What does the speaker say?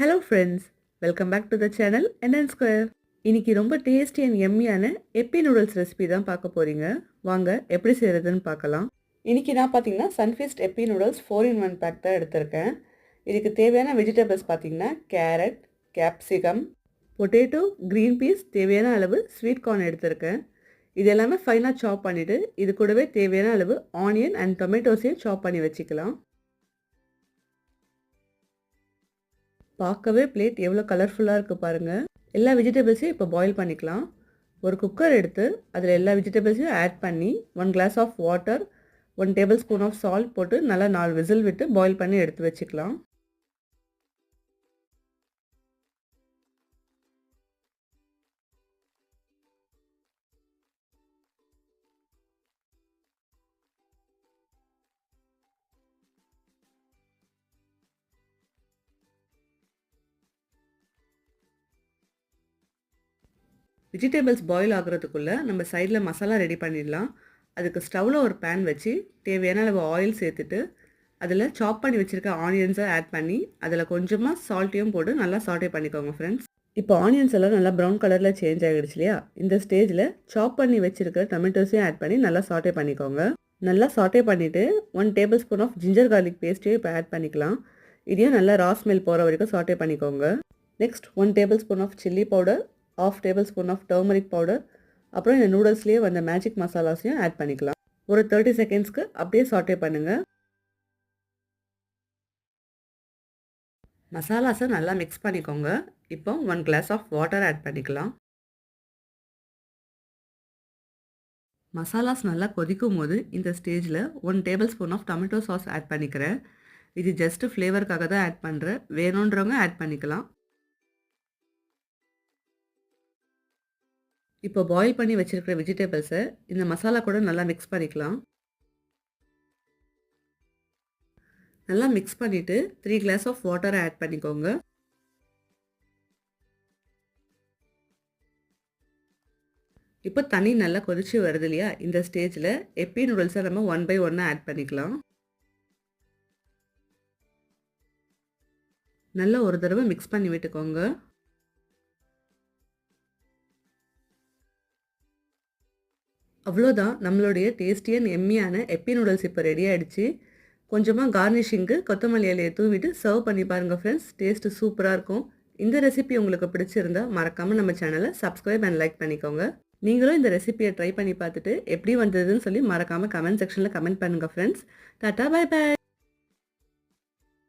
Hello friends, welcome back to the channel NN square. இன்னைக்கு ரொம்ப tasty and எம்மியான எப்பி நூடுல்ஸ் ரெசிபி தான் பார்க்க போறீங்க. வாங்க எப்படி செய்கிறதுன்னு பார்க்கலாம். இன்னைக்கு நான் பார்த்தீங்கன்னா சன்ஃபீஸ்ட் எப்பி நூடுல்ஸ் 4-in-1 பேக் தான் எடுத்திருக்கேன். இதுக்கு தேவையான வெஜிடபிள்ஸ் பார்த்தீங்கன்னா carrot, capsicum, potato, green peas, தேவையான அளவு ஸ்வீட் கார்ன் எடுத்திருக்கேன். இது எல்லாமே ஃபைனாக சாப் பண்ணிவிட்டு இது கூடவே தேவையான அளவு ஆனியன் அண்ட் டொமேட்டோஸையும் சாப் பண்ணி வச்சுக்கலாம். பார்க்கவே பிளேட் எவ்வளோ கலர்ஃபுல்லாக இருக்குது பாருங்கள். எல்லா வெஜிடபிள்ஸையும் இப்போ பாயில் பண்ணிக்கலாம். ஒரு குக்கர் எடுத்து அதில் எல்லா வெஜிடபிள்ஸையும் ஆட் பண்ணி 1 glass of water, 1 tablespoon of salt போட்டு நல்லா 4 விசில் விட்டு பாயில் பண்ணி எடுத்து வச்சுக்கலாம். வெஜிடபிள்ஸ் பாயில் ஆகுறதுக்குள்ளே நம்ம சைடில் மசாலா ரெடி பண்ணிடலாம். அதுக்கு ஸ்டவ்வில் ஒரு பேன் வச்சு தேவையான அளவு ஆயில் சேர்த்துட்டு அதில் சாப் பண்ணி வச்சுருக்க ஆனியன்ஸை ஆட் பண்ணி அதில் கொஞ்சமாக சால்ட்டையும் போட்டு நல்லா சாட்டே பண்ணிக்கோங்க ஃப்ரெண்ட்ஸ். இப்போ ஆனியன்ஸ் எல்லாம் நல்லா ப்ரௌன் கலரில் சேஞ்ச் ஆகிடுச்சு இல்லையா? இந்த ஸ்டேஜில் சாப் பண்ணி வச்சுருக்க டொமேட்டோஸையும் ஆட் பண்ணி நல்லா சாட்டே பண்ணிக்கோங்க. நல்லா சாட்டே பண்ணிவிட்டு 1 tablespoon ஆஃப் ஜிஞ்சர் கார்லிக் பேஸ்ட்டையும் இப்போ ஆட் பண்ணிக்கலாம். இதையும் நல்லா ரா ஸ்மெல் போகிற வரைக்கும் சாட்டே பண்ணிக்கோங்க. Next 1 tablespoon of chilli powder, 1/2 tablespoon of turmeric powder, அப்புறம் இந்த நூடுல்ஸ்லேயே வந்த மேஜிக் மசாலாஸையும் ஆட் பண்ணிக்கலாம். ஒரு 30 செகண்ட்ஸ்க்கு அப்படியே சாட்டே பண்ணுங்கள். மசாலாஸை நல்லா மிக்ஸ் பண்ணிக்கோங்க. இப்போ 1 glass ஆஃப் வாட்டர் ஆட் பண்ணிக்கலாம். மசாலாஸ் நல்லா கொதிக்கும் போது இந்த ஸ்டேஜில் 1 tablespoon of tomato sauce add பண்ணிக்கிறேன். இது ஜஸ்ட்டு ஃப்ளேவருக்காக தான் ஆட் பண்ணுறேன். வேணுன்றவங்க ஆட் பண்ணிக்கலாம். இப்போ பாயில் பண்ணி வச்சுருக்கிற வெஜிடபிள்ஸை இந்த மசாலா கூட நல்லா மிக்ஸ் பண்ணிக்கலாம். நல்லா மிக்ஸ் பண்ணிவிட்டு 3 glass ஆஃப் வாட்டரை ஆட் பண்ணிக்கோங்க. இப்போ தண்ணி நல்லா கொதிச்சு வருது இல்லையா? இந்த ஸ்டேஜில் எப்பி நூடுல்ஸை நம்ம 1 by 1 ஆட் பண்ணிக்கலாம். நல்லா ஒரு தடவை மிக்ஸ் பண்ணி விட்டுக்கோங்க. அவ்வளோதான், நம்மளுடைய டேஸ்டி அண்ட் எம்மியான எப்பி நூடுல்ஸ் இப்போ ரெடி ஆகிடுச்சு. கொஞ்சமாக கார்னிஷிங்கு கொத்தமல்லி இலையை தூவிட்டு சர்வ் பண்ணி பாருங்கள் ஃப்ரெண்ட்ஸ். டேஸ்ட்டு சூப்பராக இருக்கும். இந்த ரெசிபி உங்களுக்கு பிடிச்சிருந்தா மறக்காமல் நம்ம சேனலை சப்ஸ்கிரைப் அண்ட் லைக் பண்ணிக்கோங்க. நீங்களும் இந்த ரெசிபியை ட்ரை பண்ணி பார்த்துட்டு எப்படி வந்ததுன்னு சொல்லி மறக்காமல் கமெண்ட் செக்ஷனில் கமெண்ட் பண்ணுங்கள் ஃப்ரெண்ட்ஸ். Tata, by by.